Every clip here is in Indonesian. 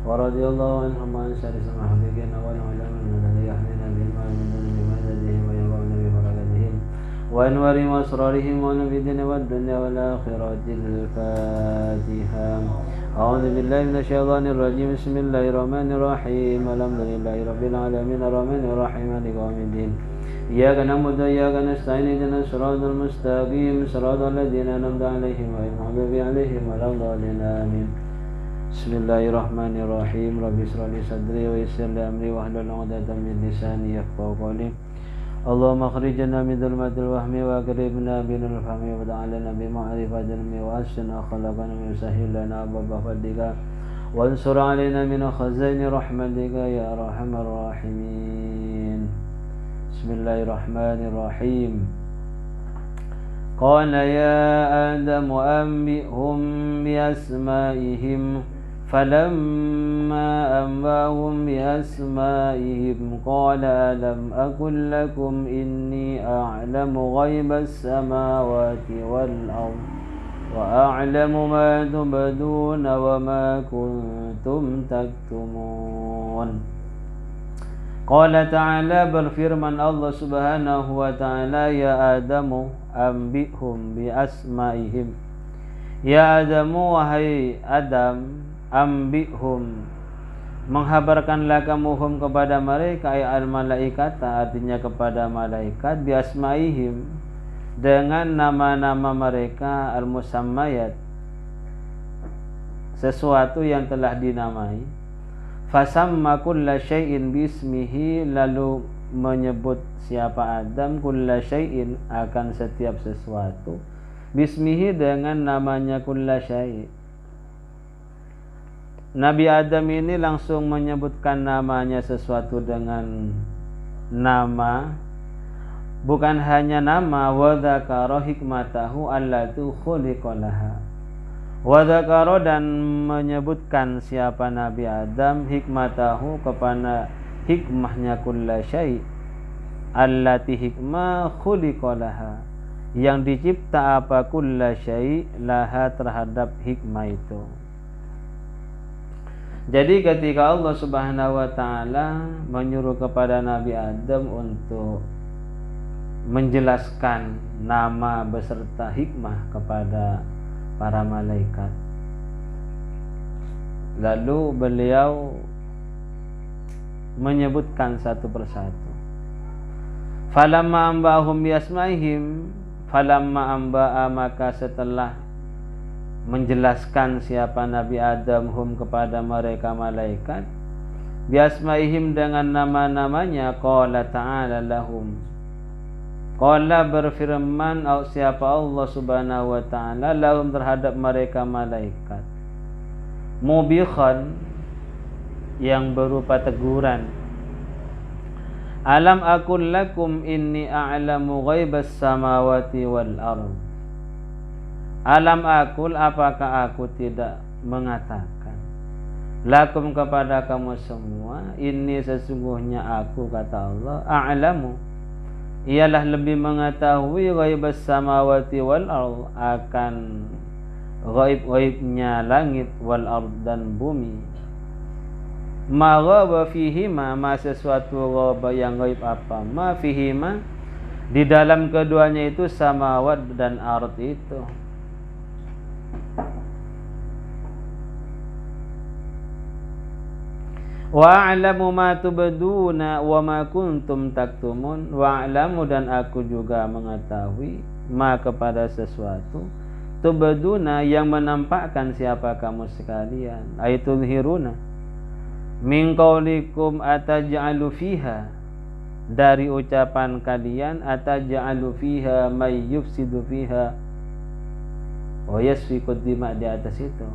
ورضي الله عنهم عن سادس المحققين والعلماء الذين يحملون بهم ويؤمنون بمددهم وينفعون ببركتهم وأنوارهم وأسرارهم ونبي الدين والدنيا والآخرة. الفاتحة. أعوذ بالله من الشيطان الرجيم. بسم الله الرحمن الرحيم. الحمد لله رب العالمين الرحمن الرحيم مالك يوم الدين. إياك نعبد وإياك نستعين اهدنا الصراط المستقيم صراط الذين أنعمت عليهم غير المغضوب عليهم ولا الضالين آمين. بسم الله الرحمن الرحيم. رب اشرح لي صدري ويسر لي أمري واحلل عقدة من لساني يفقهوا قولي. اللهم اخرجنا من ظلمات الوهم واقربنا بنور الفهم وافتح علينا بمعرفة العلم وحسن أخلاقنا وسهل لنا أبواب فضلك وانصر علينا من خزائن رحمتك يا أرحم الراحمين. بسم الله الرحمن الرحيم. قال يا آدم أنبئهم بأسمائهم فلما أنبأهم بأسمائهم قال ألم أقل لكم إني أعلم غيب السماوات والأرض وأعلم ما تبدون وما كنتم تكتمون. قال تعالى berfirman Allah subhanahu wa ta'ala ya Adamu ambihum bi asma'ihim. Ya Adamu wahai Adam ambihum menghabarkanlah kamu hum kepada mereka ay al malaikata artinya kepada malaikat bi asma'ihim dengan nama-nama mereka al musammayat sesuatu yang telah dinamai. Fasamma kulla syai'in bismihi lalu menyebut siapa Adam kulla syai'in akan setiap sesuatu bismihi dengan namanya kulla syai'. Nabi Adam ini langsung menyebutkan namanya sesuatu dengan nama, bukan hanya nama, wa dzakara hikmatahu allati khuliqa laha. Wadakaro dan menyebutkan siapa Nabi Adam hikmatahu kepada hikmahnya kulla syai' allati hikmah khuliqalaha yang dicipta apa kulla syai' laha terhadap hikmah itu. Jadi ketika Allah Subhanahu wa taala menyuruh kepada Nabi Adam untuk menjelaskan nama beserta hikmah kepada para malaikat, lalu beliau menyebutkan satu persatu. Falamma amba'ahum biasma'ihim, falamma amba'a maka setelah menjelaskan siapa Nabi Adam hum kepada mereka malaikat biasma'ihim dengan nama-namanya, qala ta'ala lahum, qala berfirman siapa Allah subhanahu wa ta'ala lahum terhadap mereka malaikat, mubikhan yang berupa teguran, alam aqul lakum inni a'lamu ghaibas samawati wal ardh. Alam aqul apakah aku tidak mengatakan lakum kepada kamu semua, ini sesungguhnya aku kata Allah a'lamu ialah lebih mengetahui ghaibas samawati wal ardh akan ghaib-ghaibnya langit wal ardh dan bumi. Ma ghaba fihima ma sesuatu ghaba yang ghaib apa ma fihima di dalam keduanya itu samawat dan ardh itu. Wa a'lamu ma tubduna wa ma kuntum taktumun. Wa a'lamu dan aku juga mengetahui ma kepada sesuatu tubduna yang menampakkan siapa kamu sekalian, aitul hiruna min qaulikum ataj'alu fiha dari ucapan kalian ataj'alu fiha may yufsidu fiha wa yasfiku dima di atas itu.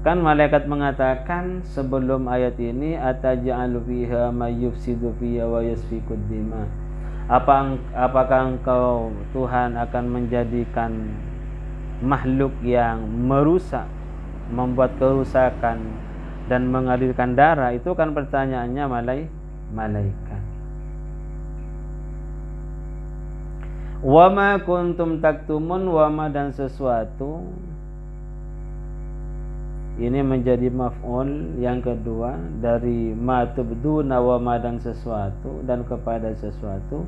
Kan malaikat mengatakan sebelum ayat ini ataj'alu fiha may yufsidu fiha wa yasfiku dima. Apakah engkau Tuhan akan menjadikan makhluk yang merusak, membuat kerusakan dan mengalirkan darah? Itu kan pertanyaannya malaikat. Wa ma kuntum taktumun, wa ma dan sesuatu Ini menjadi maf'ul yang kedua dari ma tubduna wa ma dan sesuatu dan kepada sesuatu.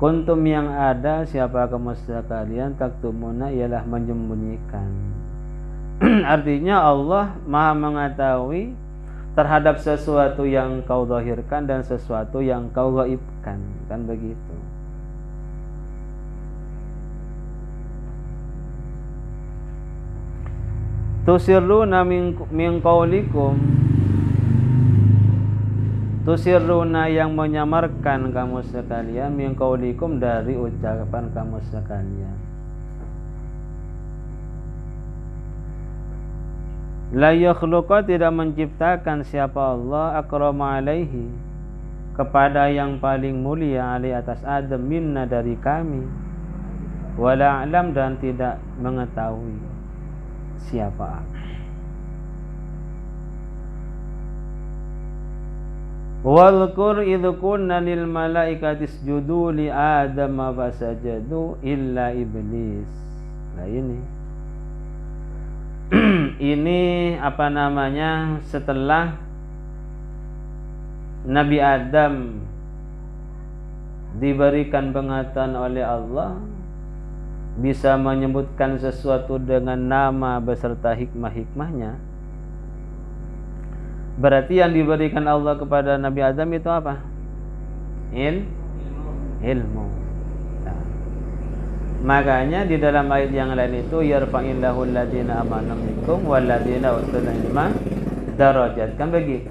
Kuntum yang ada, siapa kamu sekalian, taktumuna ialah menyembunyikan. Artinya Allah Maha mengetahui terhadap sesuatu yang kau zahirkan dan sesuatu yang kau gaibkan, kan begitu. Tusirruna min qaulikum, tusirruna yang menyamarkan kamu sekalian, min qaulikum dari ucapan kamu sekalian. La yakhluqa tidak menciptakan siapa Allah akrama alaihi kepada yang paling mulia alaihi atas Adam minna dari kami, wala alam dan tidak mengetahui siapa. Walqur idh kunna lil malaikati isjudu li Adam fasajadu illa iblis. Nah ini ini apa namanya, setelah Nabi Adam diberikan pengetahuan oleh Allah bisa menyebutkan sesuatu dengan nama beserta hikmah-hikmahnya, berarti yang diberikan Allah kepada Nabi Adam itu apa? Ilmu. Nah, makanya di dalam ayat yang lain itu yarfa'illahu alladziina amanu minkum walladziina utul ilma darajat, kan begitu.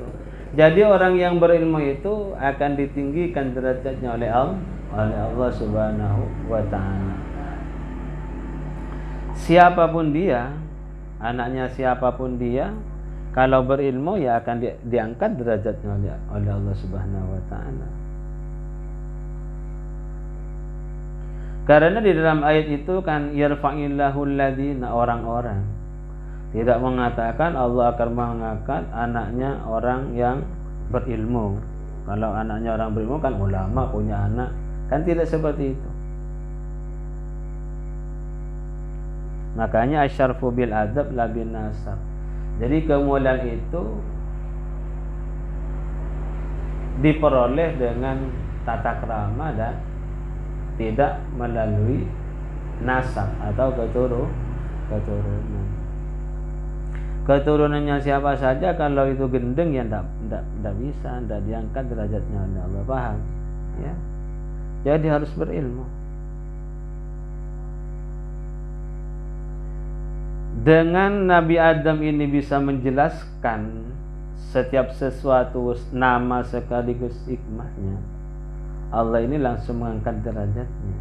Jadi orang yang berilmu itu akan ditinggikan derajatnya oleh Allah Subhanahu wa ta'ala. Siapapun dia, anaknya siapapun dia, kalau berilmu ya akan diangkat derajatnya oleh Allah Subhanahu wa ta'ala. Karena di dalam ayat itu kan yarfa'illahu alladziina, orang-orang, tidak mengatakan Allah akan mengangkat anaknya orang yang berilmu. Kalau anaknya orang berilmu kan ulama punya anak, kan tidak seperti itu. Makanya asyarfu bil adab la bin nasab. Jadi kemuliaan itu diperoleh dengan tata krama dan tidak melalui nasab atau keturunan. Keturunannya siapa saja kalau itu gendeng ya tidak bisa, tidak diangkat derajatnya oleh Allah, paham? Ya. Jadi harus berilmu. Dengan Nabi Adam ini bisa menjelaskan setiap sesuatu nama sekaligus hikmahnya, Allah ini langsung mengangkat derajatnya.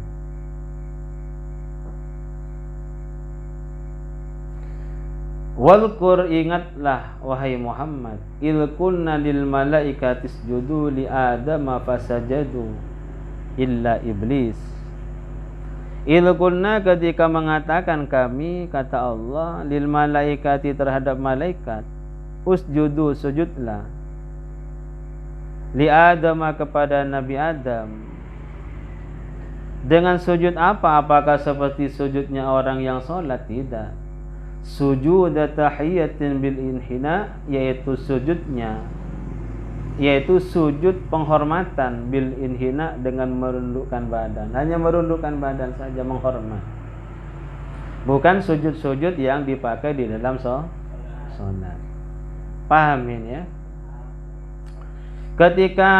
Walqur, ingatlah wahai Muhammad, il kunna lil malaikati isjudu li Adam fasajadu illa iblis. Ilkunna, ketika mengatakan kami, kata Allah, lil malaikati terhadap malaikat, usjudu, sujudlah, li Adam kepada Nabi Adam. Dengan sujud apa? Apakah seperti sujudnya orang yang sholat? Tidak. Sujud tahiyatin bil inhina, yaitu sujud penghormatan bil inhina, dengan merundukkan badan. Hanya merundukkan badan saja, menghormat. Bukan sujud-sujud yang dipakai di dalam sholat. Pahamin ya? Ketika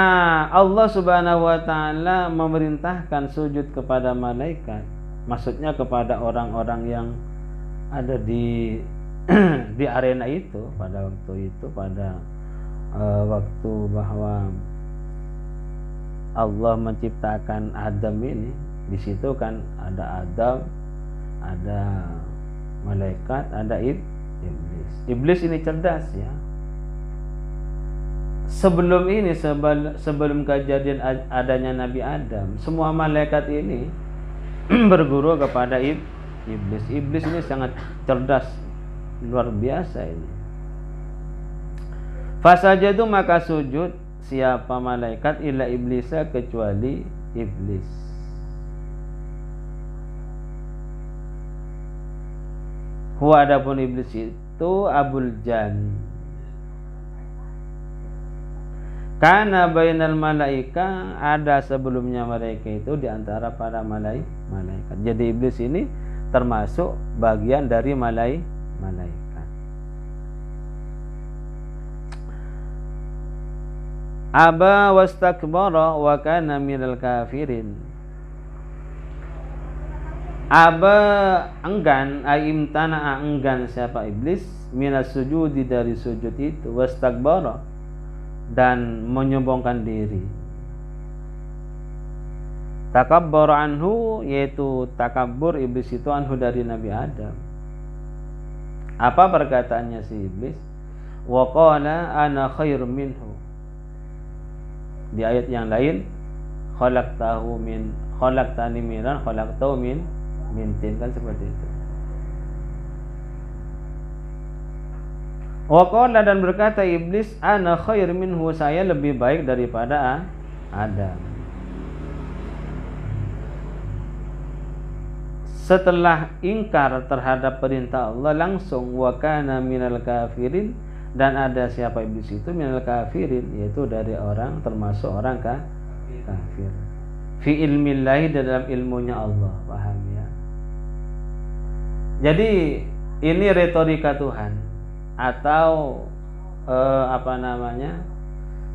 Allah Subhanahu wa ta'ala memerintahkan sujud kepada malaikat, maksudnya kepada orang-orang yang ada di arena itu pada waktu itu, pada waktu bahwa Allah menciptakan Adam ini, di situ kan ada Adam, ada malaikat, ada iblis. Iblis ini cerdas ya. Sebelum ini, sebelum kejadian adanya Nabi Adam, semua malaikat ini berguru kepada iblis. Iblis ini sangat cerdas, luar biasa ini. Fasajadu, maka sujud siapa malaikat, illa iblisa, kecuali iblis. Huwa, adapun iblis itu Abul Jan. Karena bainal malaika, ada sebelumnya mereka itu di antara para malaikat. Jadi iblis ini termasuk bagian dari malaikat. Aba wastakbara wa kana minal kafirin. Aba enggan, aimtana enggan siapa iblis minas sujudi dari sujud itu, wastakbara dan menyombongkan diri. Takabbur anhu, yaitu takabbur iblis itu anhu dari Nabi Adam. Apa perkataannya si iblis? Wa qala ana khairum minhu. Di ayat yang lain, khalaqtani minan khalaqtahu min tin, kan seperti itu. Wa qala, dan berkata iblis, ana khair minhu, saya lebih baik daripada Adam. Setelah ingkar terhadap perintah Allah, langsung wa kana minal kafirin, dan ada siapa iblis itu minal kafirin, yaitu dari orang, termasuk orang kafir. Fi ilmillahi, dalam ilmunya Allah, paham ya. Jadi ini retorika Tuhan. Atau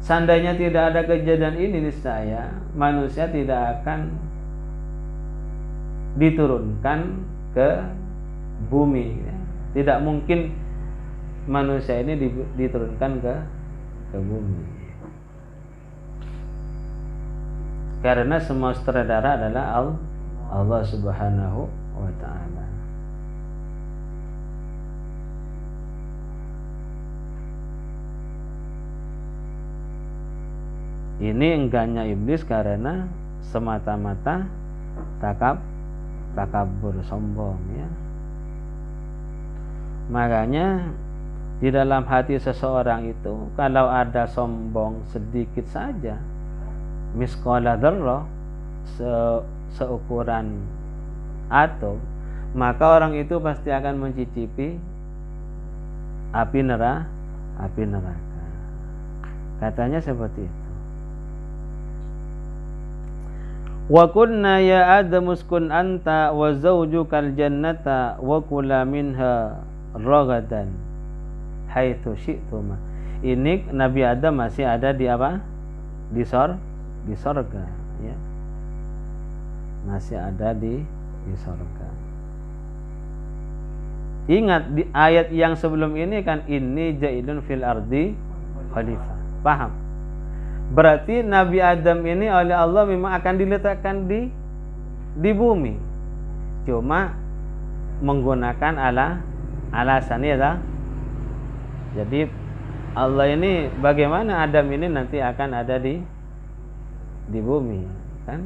seandainya tidak ada kejadian ini, niscaya manusia tidak akan diturunkan ke bumi ya. Tidak mungkin manusia ini diturunkan ke bumi, karena semua sutradara adalah Allah Subhanahu wa ta'ala. Ini enggannya iblis karena semata-mata takabur, sombong ya. Makanya di dalam hati seseorang itu kalau ada sombong sedikit saja, misqala dzarrah, seukuran atom, maka orang itu pasti akan mencicipi api neraka. Katanya seperti itu. Wa kunna ya Adam uskun anta wa zawjukal jannata wa kula minha ragadan haitsu syi'tuma. Ini Nabi Adam masih ada di apa? Di sorga ya. Masih ada di sorga. Ingat di ayat yang sebelum ini kan, inni ja'ilun fil ardi khalifah. Paham? Berarti Nabi Adam ini oleh Allah memang akan diletakkan di bumi. Cuma menggunakan alasan ya. Jadi Allah ini, bagaimana Adam ini nanti akan ada di bumi kan?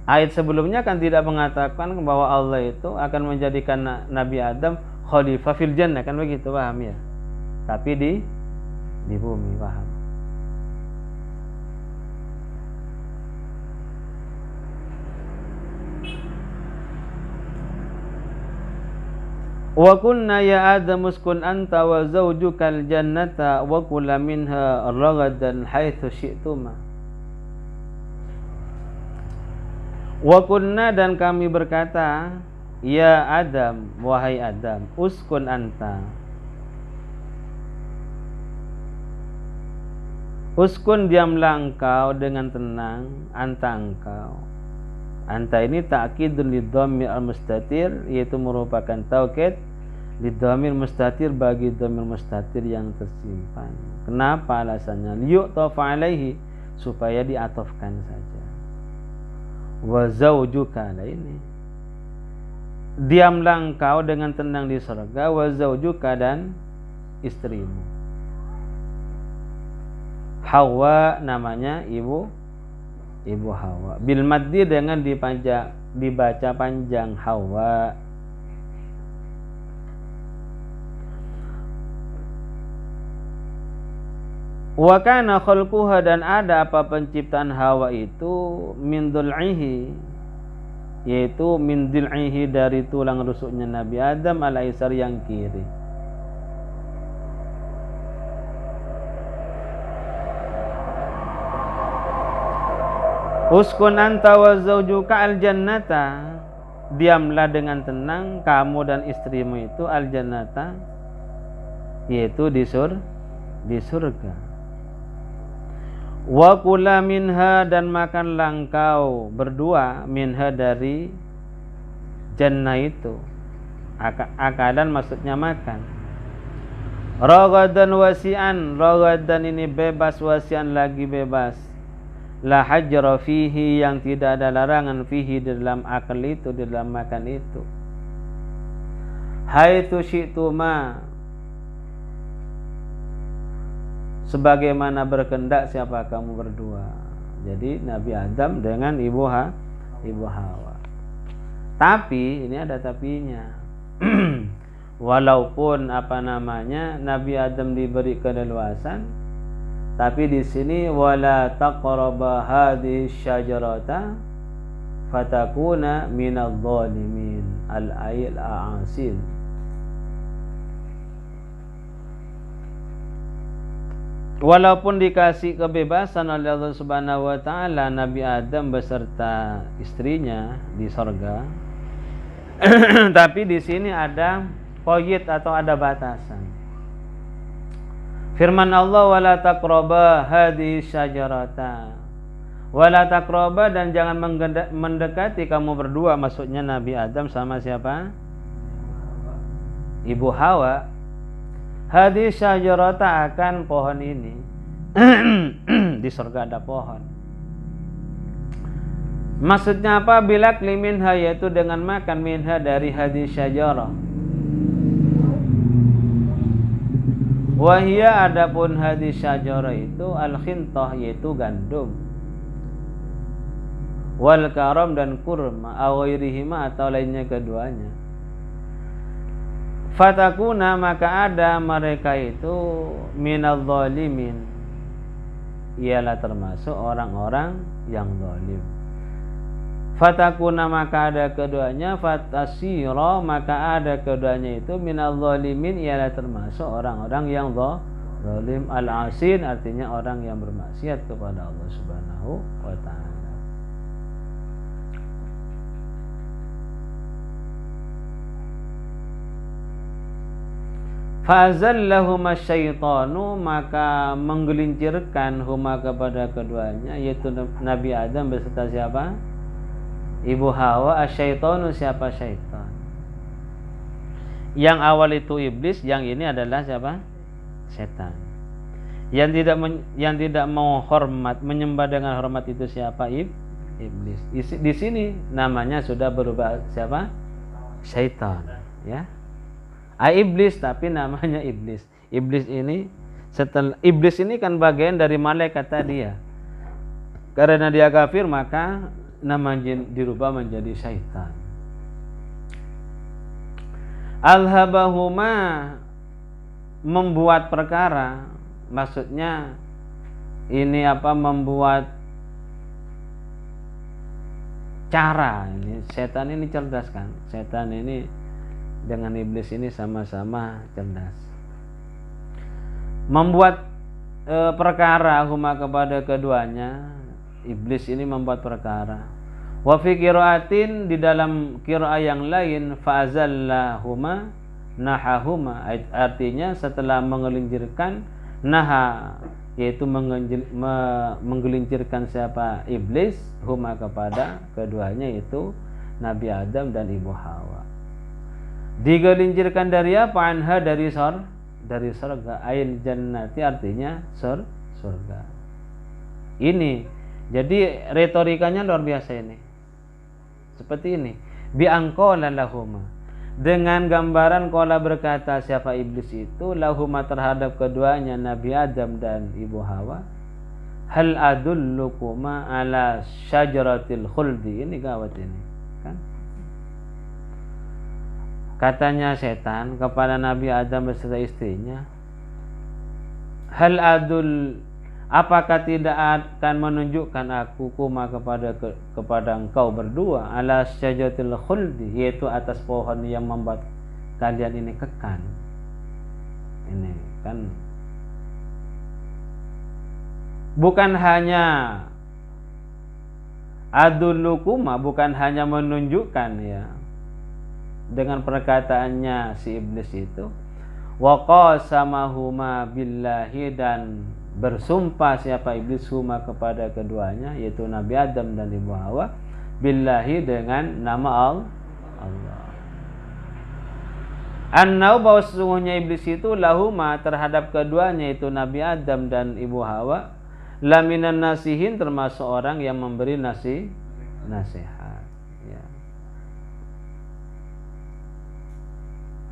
Ayat sebelumnya kan tidak mengatakan bahwa Allah itu akan menjadikan Nabi Adam khalifah fil jannah, kan begitu, paham ya? Tapi di bumi, paham. Wa kunna ya Adam uskun anta wa zawjukal jannata wa kula minha ragadan haitsu syi'tuma. Wa kunna, dan kami berkata, ya Adam, wahai Adam, uskun anta. Uskun, diamlah engkau dengan tenang, anta engkau. Anta ini ta'kidun lidhamir al-mustatir, yaitu merupakan taukid lidhamir mustatir, bagi dhamir mustatir yang tersimpan. Kenapa alasannya? Liyu'taf alaihi, supaya diatofkan saja. Wa zawjuka, ini diamlah engkau dengan tenang di surga, wa zawjuka, dan istrimu. Hawa namanya ibu Hawa. Bil maddi, dengan dibaca panjang, Hawa. Wa kana khalquha, dan ada apa penciptaan Hawa itu, min dhul'ihi, yaitu min dil'ihi dari tulang rusuknya Nabi Adam al-aisar yang kiri. Uskun anta wa zawjuka al-jannata, diamlah dengan tenang kamu dan istrimu itu al-jannata, yaitu di surga. Wa kula minha, dan makanlah engkau berdua minha dari jannah itu. Akalan maksudnya makan. Ragadan wasi'an, ragadan ini bebas, wasi'an lagi bebas. La hajra fihi, yang tidak ada larangan fihi di dalam akal itu, di dalam makan itu. Haitsu syi'tuma, sebagaimana berkehendak siapa kamu berdua. Jadi Nabi Adam dengan Ibu Hawa. Tapi ini ada tapinya. Walaupun Nabi Adam diberi keleluasan, tapi di sini wala taqraba hadhihi syajarata fatakuna minadh dhalimin al-ayil a'asin. Walaupun dikasih kebebasan oleh Allah Subhanahu wa taala, Nabi Adam beserta istrinya di surga. Tapi di sini ada qayd atau ada batasan. Firman Allah, wala taqraba hadhihi syajarata. Wala taqraba, dan jangan mendekati kamu berdua, maksudnya Nabi Adam sama siapa? Ibu Hawa. Hadhihi syajarata, akan pohon ini. Di surga ada pohon. Maksudnya apa? Bilakli minha, yaitu dengan makan minha dari hadhihi syajarah. Wahia, adapun hadis syajarah itu al-khintah, yaitu gandum. Wal karam, dan kurma, aw ghairihima, atau lainnya keduanya. Fatakuna, maka ada mereka itu minadh dhalimin, ialah termasuk orang-orang yang zalim. Fatakuna, maka ada keduanya, fatasira, maka ada keduanya itu minadh dhalimin, ialah termasuk orang-orang yang zalim. Al-asin, artinya orang yang bermaksiat kepada Allah Subhanahu wa taala. Fa'azallahuma syaitanu, maka menggelincirkan huma kepada keduanya, yaitu Nabi Adam beserta siapa? Ibu Hawa. Asyaitanu, siapa syaitan? Yang awal itu iblis, yang ini adalah siapa? Setan. Yang tidak mau hormat, menyembah dengan hormat itu siapa? Iblis. Di sini namanya sudah berubah siapa? Syaitan, ya. Iblis, tapi namanya iblis. Iblis ini kan bagian dari malaikat tadi ya. Karena dia kafir, maka nama jin dirubah menjadi syaitan. Alhabahuma, membuat perkara, maksudnya ini membuat cara. Ini setan ini cerdas kan? Setan ini dengan iblis ini sama-sama cerdas. Membuat perkara huma kepada keduanya. Iblis ini membuat perkara. Wa fi qiraatin, di dalam qiraah yang lain, fa'azallahuma nahahuma, artinya setelah menggelincirkan, naha, yaitu menggelincirkan siapa? Iblis, huma kepada keduanya, yaitu Nabi Adam dan Ibu Hawa. Digelincirkan dari apa? Anha, dari surga. Ail jannati, artinya surga. Ini jadi retorikanya luar biasa ini. Seperti ini. Bi anqala lahuma, dengan gambaran qala berkata siapa iblis itu, lahuma terhadap keduanya Nabi Adam dan Ibu Hawa, hal adullukuma ala syajaratil khuldi. Ini gawat ini, kan? Katanya setan kepada Nabi Adam beserta istrinya, hal apakah tidak akan menunjukkan aku kuma kepada engkau berdua ala syajaratil khuldi, yaitu atas pohon yang membuat kalian ini kekal. Ini kan bukan hanya adulukuma, bukan hanya menunjukkan ya dengan perkataannya si iblis itu, wa qasamahuma billahi, dan bersumpah siapa iblis huma kepada keduanya, yaitu Nabi Adam dan Ibu Hawa, billahi dengan nama Allah. Annau, bahwa sesungguhnya iblis itu lahuma terhadap keduanya, itu Nabi Adam dan Ibu Hawa, laminan nasihin termasuk orang yang memberi nasihat ya.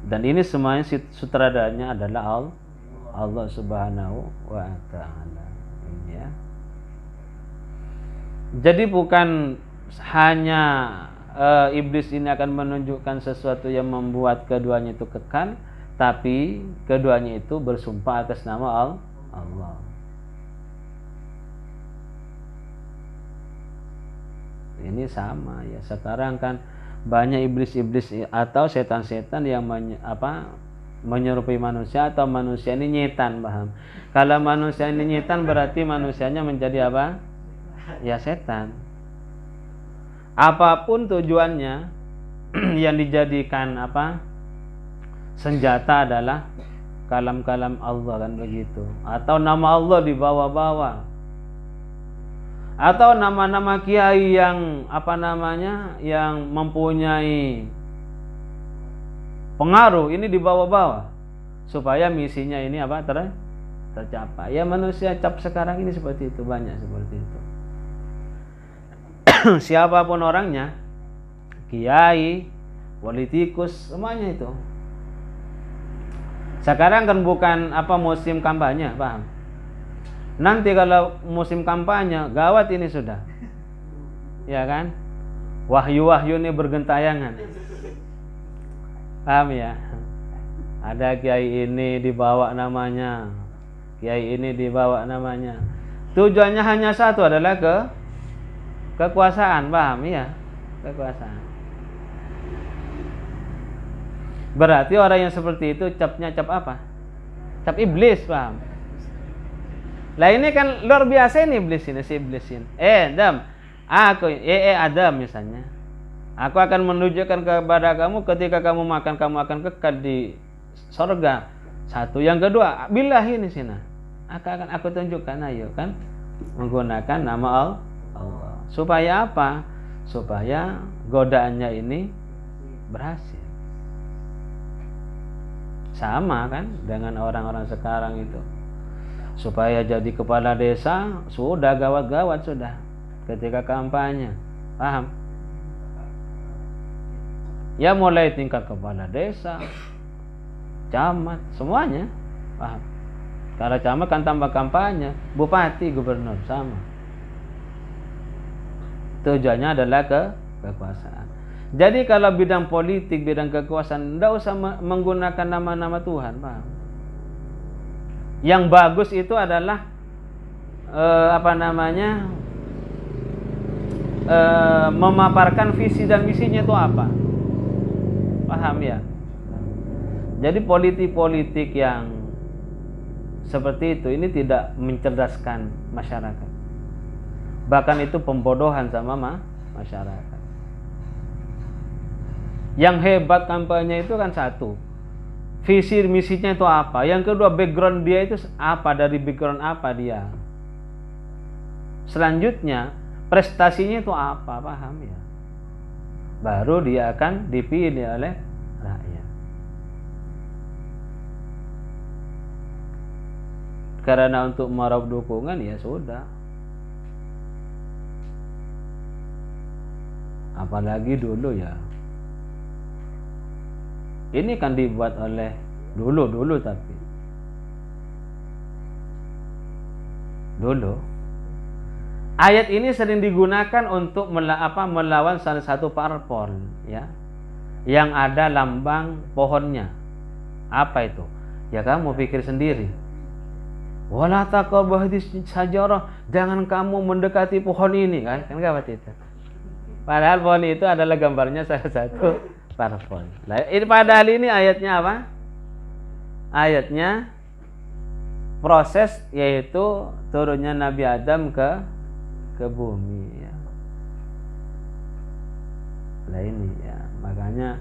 Dan ini semuanya sutradaranya adalah Allah Subhanahu wa ta'ala ya. Jadi bukan hanya iblis ini akan menunjukkan sesuatu yang membuat keduanya itu kekal, tapi keduanya itu bersumpah atas nama Allah. Ini sama ya. Sekarang kan banyak iblis-iblis atau setan-setan yang menyerupai manusia, atau manusia ini nyetan, paham? Kalau manusia ini nyetan berarti manusianya menjadi apa? Ya setan. Apapun tujuannya yang dijadikan senjata adalah kalam-kalam Allah, kan begitu. Atau nama Allah dibawa-bawa. Atau nama-nama kiai yang yang mempunyai pengaruh ini dibawa-bawa supaya misinya ini tercapai. Ya manusia cap sekarang ini seperti itu, banyak seperti itu. Siapapun orangnya, kiai, politikus, semuanya itu. Sekarang kan bukan musim kampanye, paham? Nanti kalau musim kampanye, gawat ini sudah. Ya kan? Wahyu-wahyu ini bergentayangan. Paham ya? Ada kiai ini dibawa namanya, kiai ini dibawa namanya. Tujuannya hanya satu, adalah kekuasaan, paham ya? Kekuasaan. Berarti orang yang seperti itu capnya cap apa? Cap iblis, paham? Lah ini kan luar biasa ini iblis ini, si iblis ini. Adam, Adam misalnya. Aku akan menunjukkan kepada kamu, ketika kamu makan, kamu akan kekal di surga. Satu, yang kedua, billahi ini sini. Aku tunjukkan, ayo kan, menggunakan nama Allah. Supaya apa? Supaya godaannya ini berhasil. Sama kan dengan orang-orang sekarang itu. Supaya jadi kepala desa, sudah gawat-gawat sudah ketika kampanye, paham? Ya mulai tingkat kepala desa, camat, semuanya, paham? Kalau camat kan tambah kampanye, bupati, gubernur, sama. Tujuannya adalah kekuasaan. Jadi kalau bidang politik, bidang kekuasaan, tidak usah menggunakan nama-nama Tuhan, paham? Yang bagus itu adalah memaparkan visi dan misinya itu apa, paham ya? Jadi politik-politik yang seperti itu ini tidak mencerdaskan masyarakat, bahkan itu pembodohan sama masyarakat. Yang hebat kampanye itu kan satu, visi misinya itu apa. Yang kedua, background dia itu apa, dari background apa dia. Selanjutnya, prestasinya itu apa, paham ya? Baru dia akan dipilih oleh rakyat. Karena untuk meraup dukungan ya sudah. Apalagi dulu ya. Ini kan dibuat oleh dulu tapi dulu ayat ini sering digunakan untuk melawan salah satu parpol ya, yang ada lambang pohonnya. Apa itu? Ya kamu pikir sendiri. Wala taqrabu hadhihi syajarah, jangan kamu mendekati pohon ini, kan apa itu. Padahal pohon itu adalah gambarnya salah satu parfum. Ini padahal ini ayatnya apa? Ayatnya proses, yaitu turunnya Nabi Adam ke bumi ya. Nah ini ya, makanya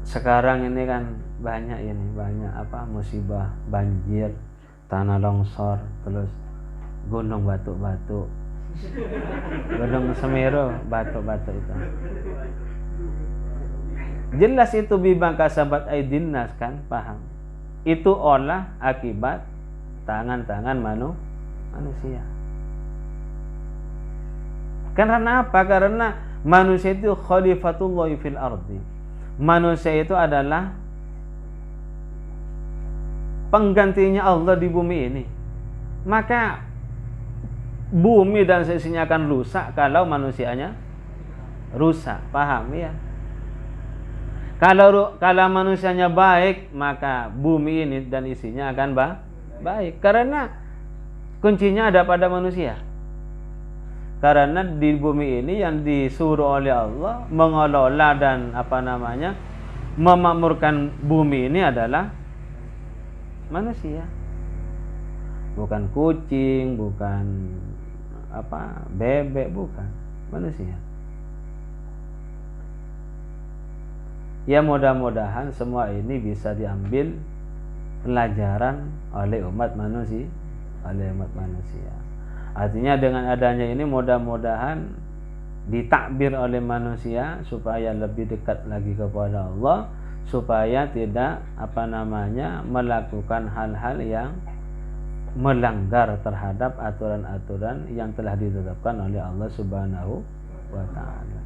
sekarang ini kan banyak apa musibah, banjir, tanah longsor, terus gunung batu-batu, gunung Semeru batu-batu itu. Jelas itu bima kasabat aydin nas, kan, paham? Itu olah akibat tangan-tangan manusia. Karena apa? Karena manusia itu khalifatullah fil ardi. Manusia itu adalah penggantinya Allah di bumi ini. Maka bumi dan seisinya akan rusak kalau manusianya rusak, paham ya? Kalau manusianya baik, maka bumi ini dan isinya akan baik. Karena kuncinya ada pada manusia. Karena di bumi ini yang disuruh oleh Allah mengelola dan memakmurkan bumi ini adalah manusia. Bukan kucing, bukan bebek, bukan, manusia. Ya mudah-mudahan semua ini bisa diambil pelajaran oleh umat manusia. Artinya dengan adanya ini mudah-mudahan ditakbir oleh manusia supaya lebih dekat lagi kepada Allah, supaya tidak melakukan hal-hal yang melanggar terhadap aturan-aturan yang telah ditetapkan oleh Allah Subhanahu wa taala,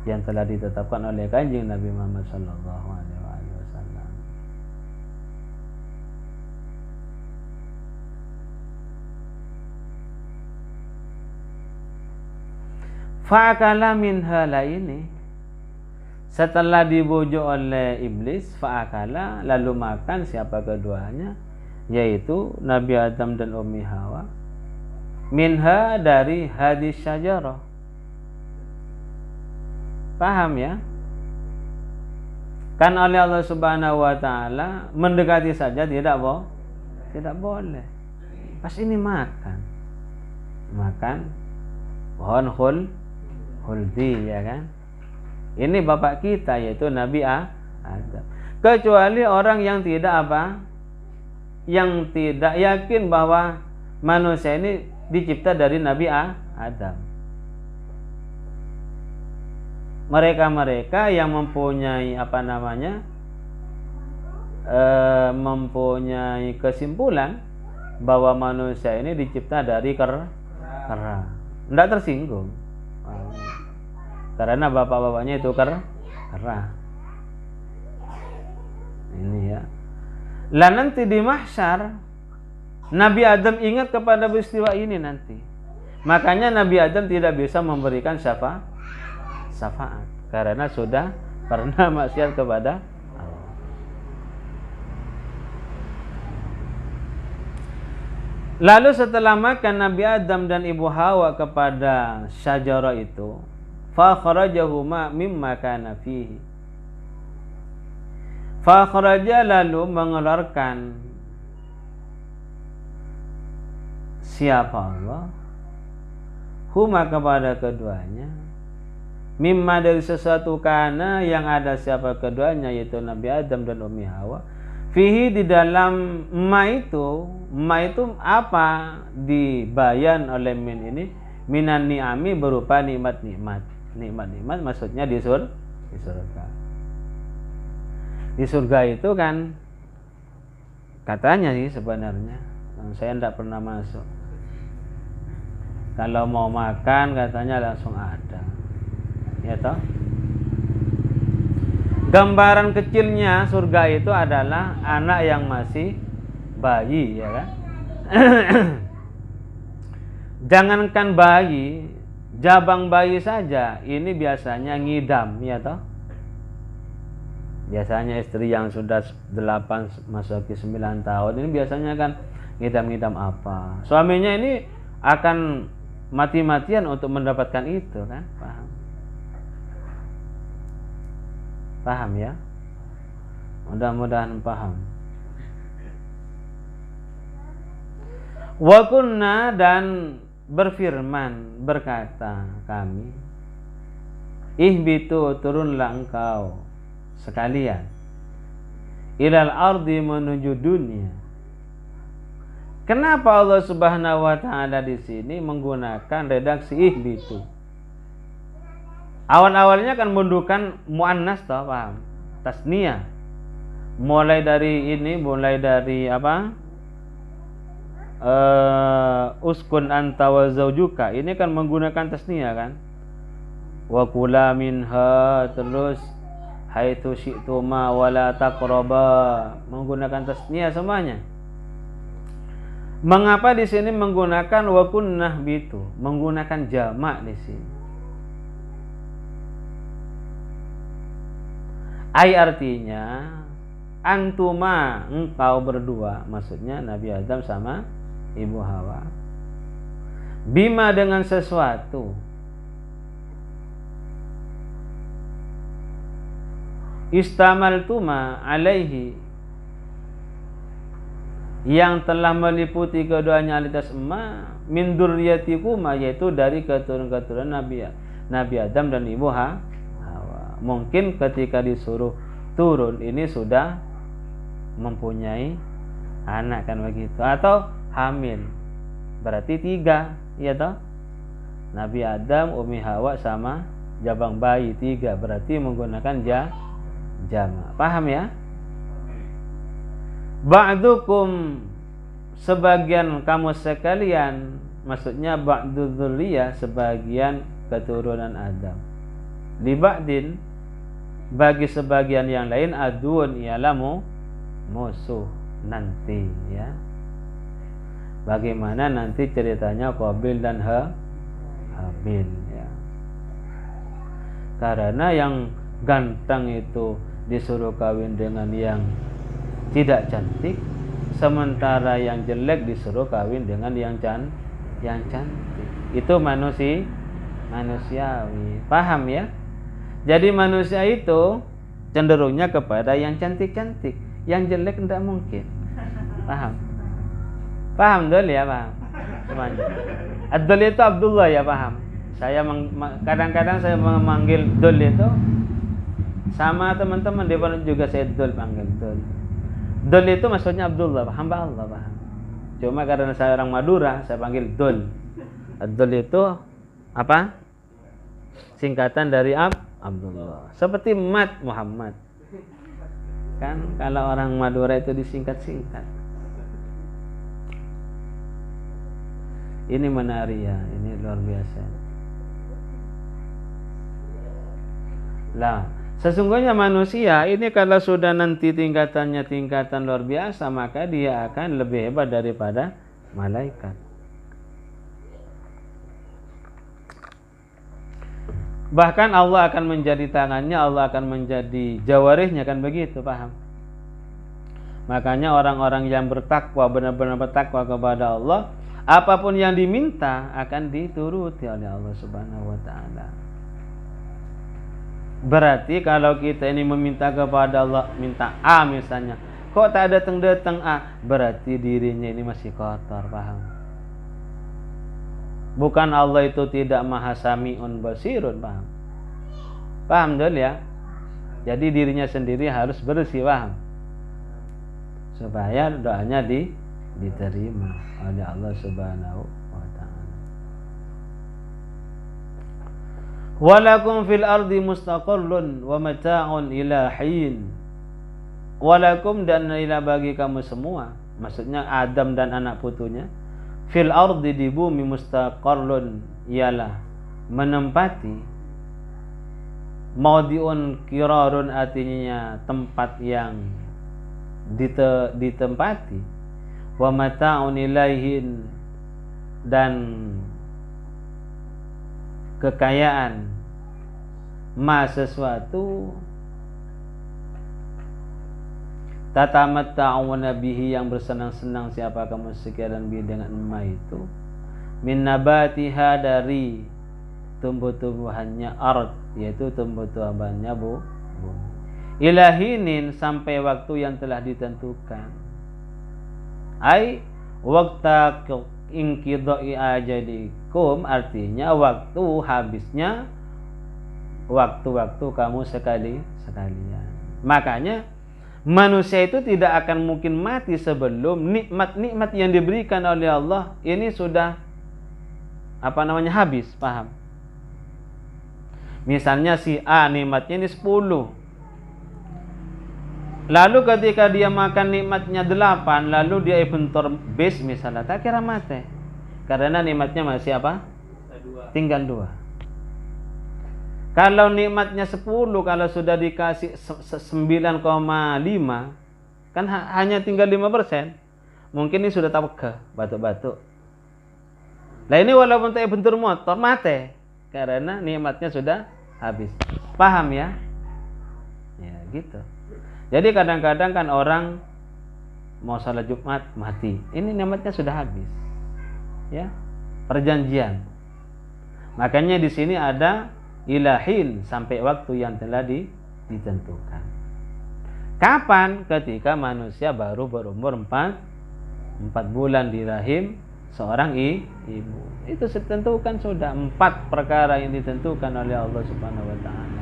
yang telah ditetapkan oleh Kanjeng Nabi Muhammad sallallahu alaihi wasallam. Fa'akala minha ini, setelah dibujuk oleh iblis, fa'akala, lalu makan siapa keduanya, yaitu Nabi Adam dan Ummi Hawa, minha, dari hadis syajarah. Paham ya? Kan oleh Allah Subhanahu wa taala mendekati saja tidak boleh. Pas ini makan pohon khuldi, ya kan? Ini bapak kita, yaitu Nabi Adam. Kecuali orang yang yang tidak yakin bahwa manusia ini dicipta dari Nabi Adam. Mereka yang mempunyai mempunyai kesimpulan bahwa manusia ini dicipta dari kera. Tidak tersinggung. Karena bapak-bapaknya itu kera. Ini ya. Lah nanti di mahsyar Nabi Adam ingat kepada peristiwa ini nanti. Makanya Nabi Adam tidak bisa memberikan syafaat karena sudah pernah maksiat kepada Allah. Lalu setelah makan Nabi Adam dan Ibu Hawa kepada syajarah itu, fa kharajahuma mimma kana fihi. Fa kharaja, lalu mengeluarkan siapa Allah huma, kepada keduanya, mimma, dari sesuatu kana yang ada siapa keduanya, yaitu Nabi Adam dan Ummi Hawa, fihi, di dalam ma itu apa dibayan oleh min ini, minan ni'ami, berupa nikmat maksudnya di surga. Di surga itu kan katanya sih sebenarnya, saya tidak pernah masuk, kalau mau makan katanya langsung ada, ya toh. Gambaran kecilnya surga itu adalah anak yang masih bayi, ya kan. Jangankan bayi, jabang bayi saja ini biasanya ngidam, ya toh. Biasanya istri yang sudah 8 masuk ke 9 tahun ini biasanya kan ngidam-ngidam apa. Suaminya ini akan mati-matian untuk mendapatkan itu kan, paham? Paham ya? Mudah-mudahan paham. Wa kunna, dan berfirman, berkata kami, ihbitu, turunlah engkau sekalian, ilal ardi, menuju dunia. Kenapa Allah Subhanahu wa taala di sini menggunakan redaksi ihbitu? Awal-awalnya kan menunjukkan muannas toh, paham? Tasniyah. Mulai dari apa? Uskun anta wa zaujuka, ini kan menggunakan tasniyah kan. Wa kula minha, terus haitsu syi'tuma wa la taqraba, menggunakan tasniyah semuanya. Mengapa di sini menggunakan wa kunnah bitu, menggunakan jamak di sini? Ai artinya antuma, engkau berdua, maksudnya Nabi Adam sama Ibu Hawa. Bima, dengan sesuatu. Istamaltuma alaihi, yang telah meliputi keduanya alitas emma, min dzurriyyatikuma, yaitu dari keturunan Nabi Adam dan Ibu Hawa. Mungkin ketika disuruh turun ini sudah mempunyai anak kan begitu, atau hamil, berarti 3, ya toh? Nabi Adam, Umi Hawa sama jabang bayi 3, berarti menggunakan jamak. Paham ya? Ba'dukum, sebagian kamu sekalian, maksudnya ba'du dzurriyyah, sebagian keturunan Adam. Li ba'din, bagi sebagian yang lain, adun, ialah musuh nanti ya. Bagaimana nanti ceritanya Qabil dan Habil ya. Karena yang ganteng itu disuruh kawin dengan yang tidak cantik, sementara yang jelek disuruh kawin dengan yang cantik. Itu manusiawi. Paham ya? Jadi manusia itu cenderungnya kepada yang cantik-cantik, yang jelek tidak mungkin. Paham? Paham dul ya, paham? Semuanya. Ad-dul itu Abdullah ya, paham? Saya kadang-kadang saya memanggil dul itu sama teman-teman di pondok juga saya dul panggil dul. Dul itu maksudnya Abdullah, hamba Allah, paham? Cuma karena saya orang Madura, saya panggil dul. Ad-dul itu apa? Singkatan dari Abdullah. Seperti Mat, Muhammad. Kan kalau orang Madura itu disingkat-singkat. Ini menarik ya, ini luar biasa. Lah, sesungguhnya manusia ini kalau sudah nanti tingkatannya tingkatan luar biasa, maka dia akan lebih hebat daripada malaikat. Bahkan Allah akan menjadi tangannya, Allah akan menjadi jawarihnya, kan begitu, paham? Makanya orang-orang yang bertakwa, benar-benar bertakwa kepada Allah, apapun yang diminta akan dituruti oleh Allah Subhanahu wa taala. Berarti kalau kita ini meminta kepada Allah, minta A misalnya, kok tak datang-datang A, berarti dirinya ini masih kotor, paham? Bukan Allah itu tidak maha sami'un basirun, paham? Paham dulu ya? Jadi dirinya sendiri harus bersih, paham? Supaya doanya diterima oleh Allah Subhanahu wa ta'ala. Walakum fil ardi mustaqarrun wa mata'un ila hin. Walakum, dan ila bagi kamu semua, maksudnya Adam dan anak putunya, fil ardi, di bumi, mustaqarrun, ialah menempati, maudiun kirarun, artinya tempat yang ditempati, wa mata'un ilaihin, dan kekayaan, ma sesuatu, tatamatta'una bihi, yang bersenang-senang siapa kamu sekalian bihi dengan ma itu, min nabatiha, dari tumbuh-tumbuhannya ard, yaitu tumbuh-tumbuhannya bumi, ilahinin, sampai waktu yang telah ditentukan, ai waqta inqidha'i ajalikum, artinya waktu habisnya waktu-waktu kamu sekalian. Makanya manusia itu tidak akan mungkin mati sebelum nikmat-nikmat yang diberikan oleh Allah ini sudah habis, paham? Misalnya si A nikmatnya ini 10, lalu ketika dia makan nikmatnya 8, lalu dia bentor base misalnya, tak kira mati, karena nikmatnya masih apa? Tinggal 2. Kalau nikmatnya 10, kalau sudah dikasih 9,5, kan hanya tinggal 5%. Mungkin ini sudah tawakal, batuk-batuk. Nah ini walaupun tak bentur motor, mati, karena nikmatnya sudah habis. Paham ya? Ya gitu. Jadi kadang-kadang kan orang mau salat Jumat mati, ini nikmatnya sudah habis. Ya, perjanjian. Makanya di sini ada ilahin, sampai waktu yang telah ditentukan. Kapan? Ketika manusia baru berumur 4 bulan di rahim seorang ibu. Itu ditentukan sudah 4 perkara yang ditentukan oleh Allah Subhanahu wa taala.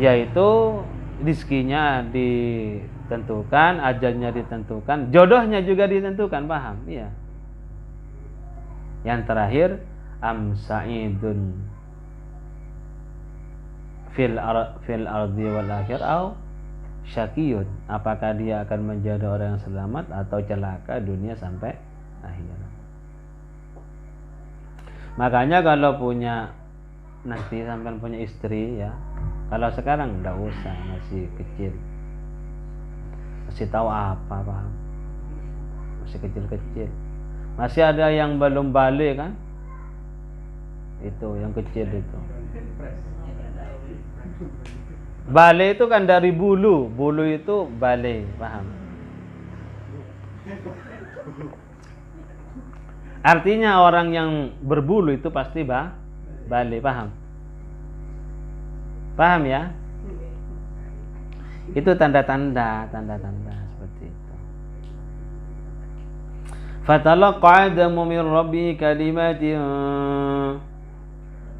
Yaitu rizkinya ditentukan, ajalnya ditentukan, jodohnya juga ditentukan, paham? Iya. Yang terakhir, amsa'idun fil ardi wal akhir au syakiyun, apakah dia akan menjadi orang yang selamat atau celaka dunia sampai akhirat. Makanya kalau nanti sampai punya istri ya, kalau sekarang enggak usah, masih kecil, masih tahu apa, paham, masih kecil-kecil, masih ada yang belum balik kan, itu yang kecil itu. Bale itu kan dari bulu itu bale, paham? Artinya orang yang berbulu itu pasti bale, paham? Paham ya? Itu tanda-tanda seperti itu. Fatalaqa Adamu min Rabbi kalimatin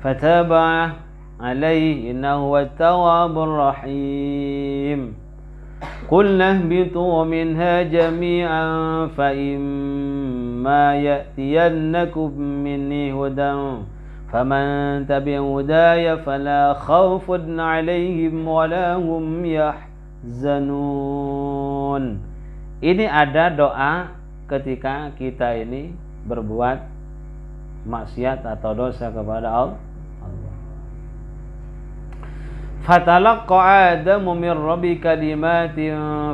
fataba عليه إنه هو التواب الرحيم قلنا اهبطوا منها جميعا فإما يأتينكم مني هدى فمن تبع هداي فلا خوف عليهم ولا هم يحزنون. Ini ada doa ketika kita ini berbuat maksiat atau dosa kepada Allah. Fatalaqqa Adamu min Rabbi kalimatin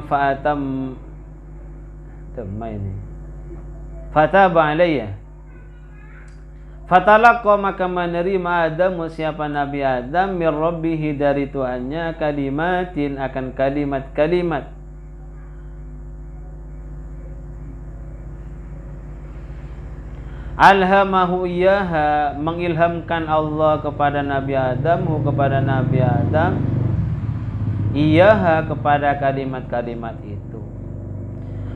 fataba alayya. Fatalaqqa, maka menerima Adamu, siapa Nabi Adam, min Rabbihi, dari Tuhannya, kalimatin, akan kalimat-kalimat. Alhamahu iyaha, mengilhamkan Allah kepada Nabi Adam, iyaha, kepada kalimat-kalimat itu.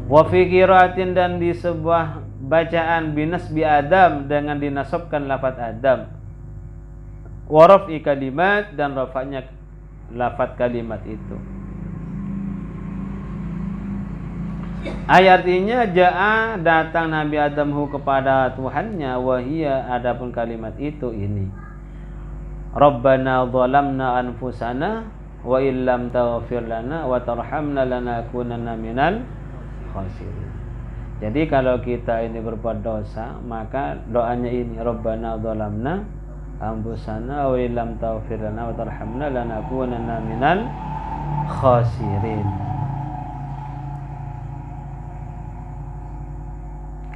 Wa fi qiraatin, dan di sebuah bacaan binasbi Adam, dengan dinasabkan lafaz Adam. Wa raf'i kalimat, dan rafa'nya lafaz kalimat itu. Artinya ja'a, datang Nabi Adamhu kepada Tuhannya, wahia, adapun kalimat itu ini, Rabbana zalamna anfusana wa illam taghfir lana wa tarhamna lanakunanna minal khasirin. Jadi kalau kita ini berbuat dosa, maka doanya ini, Rabbana zalamna anfusana wa illam taghfir lana wa tarhamna lanakunanna minal khasirin.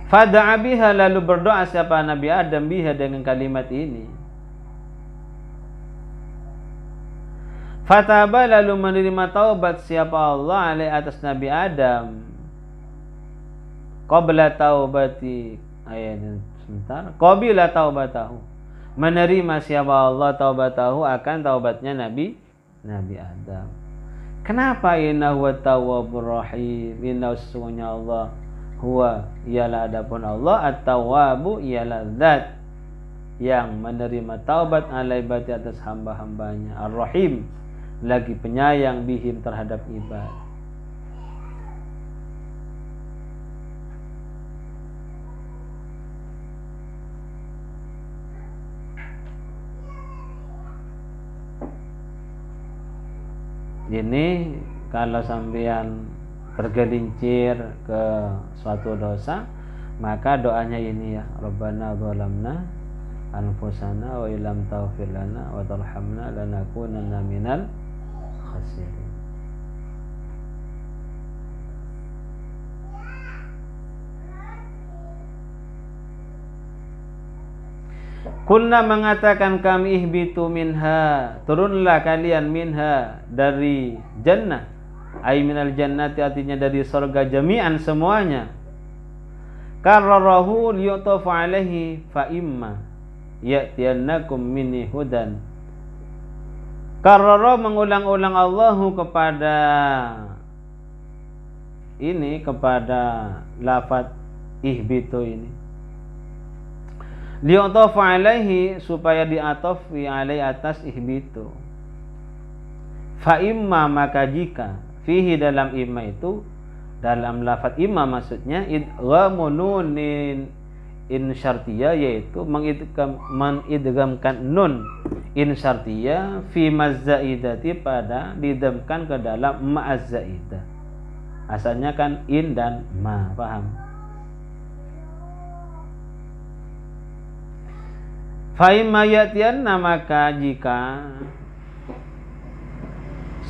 Fada'a biha, lalu berdoa siapa Nabi Adam, biha, dengan kalimat ini. Fataba lalu menerima taubat siapa Allah alaihi atas Nabi Adam. Qabla taubati ayat sebentar. Qabila taubatahu. Menerima siapa Allah taubatahu akan taubatnya Nabi Adam. Kenapa innahu at-tawwabur rahim? Inna sesungguhnya Allah huwa ialah adapun Allah at-tawwabu ialah zat yang menerima taubat ala ibadi atas hamba-hambanya, ar-rahim lagi penyayang bihim terhadap ibad. Ini kalau sampean tergelincir ke suatu dosa, maka doanya ini ya, Rabbana zalamna anfusana wa illam taghfir lana wa tarhamna lanakunanna minal khasirin. Kulna mengatakan kami ihbitu minha, turunlah kalian minha dari jannah, ay minal jannati artinya dari surga jami'an semuanya. Karrarahu liyutafu alaihi fa imma ya'tiyannakum minni hudan. Karrara mengulang-ulang Allahu kepada ini, kepada lafaz ihbitu ini. Liyutafu alaihi supaya diatofi alaihi atas ihbitu. Fa imma maka jika fihi dalam imma itu, dalam lafaz imma maksudnya idghamu nunin in syartiyah, yaitu mengidghamkan nun in syartiyah fi mazzaidati pada didamkan ke dalam ma'azzaidah. Asalnya kan in dan ma, paham? Fa imma ya'tiyanna maka jika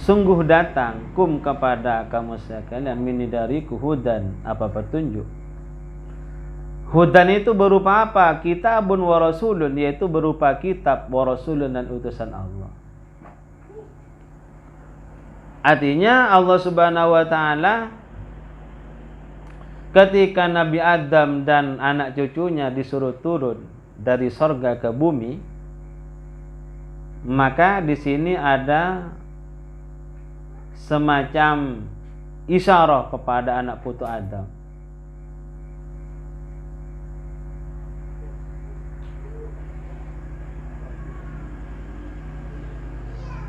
sungguh datang kum kepada kamu sekalian mini dariku hudan, apa petunjuk. Hudan itu berupa apa? Kitabun wa rasulun, yaitu berupa kitab wa rasulun dan utusan Allah. Artinya Allah Subhanahu wa taala ketika Nabi Adam dan anak cucunya disuruh turun dari sorga ke bumi, maka di sini ada semacam isyarah kepada anak putu Adam.